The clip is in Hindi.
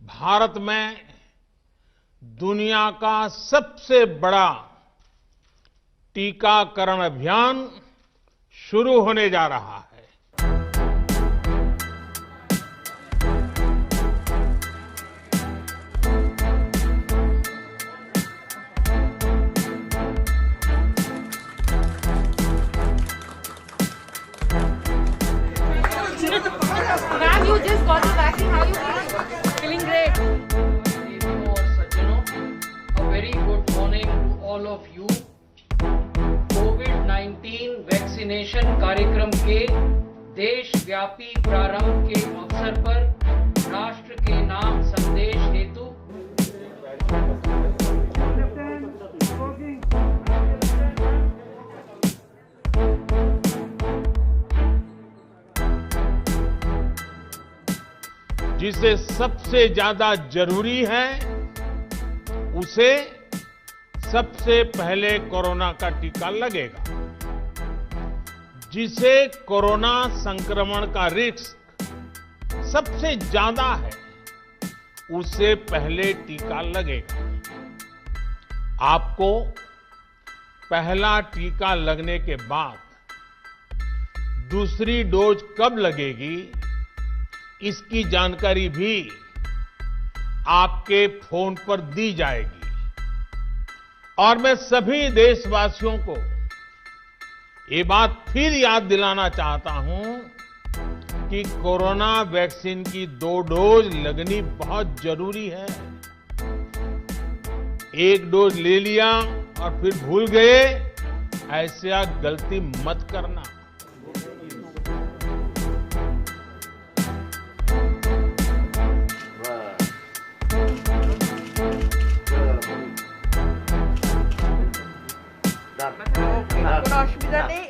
भारत में दुनिया का सबसे बड़ा टीकाकरण अभियान शुरू होने जा रहा है। Ma'am, you just got the vaccine. How are you feeling? Feeling great. देवियों और सज्जनों, a very good morning to all of you. Covid vaccination कार्यक्रम के देशव्यापी प्रारंभ के अवसर पर राष्ट्र के नाम संदेश हेतु जिसे सबसे ज्यादा जरूरी है उसे सबसे पहले कोरोना का टीका लगेगा। जिसे कोरोना संक्रमण का रिस्क सबसे ज्यादा है उसे पहले टीका लगेगा। आपको पहला टीका लगने के बाद दूसरी डोज कब लगेगी इसकी जानकारी भी आपके फोन पर दी जाएगी। और मैं सभी देशवासियों को ये बात फिर याद दिलाना चाहता हूं कि कोरोना वैक्सीन की 2 डोज लगनी बहुत जरूरी है। एक डोज ले लिया और फिर भूल गए, ऐसा गलती मत करना। কোনো অসুবিধা নেই।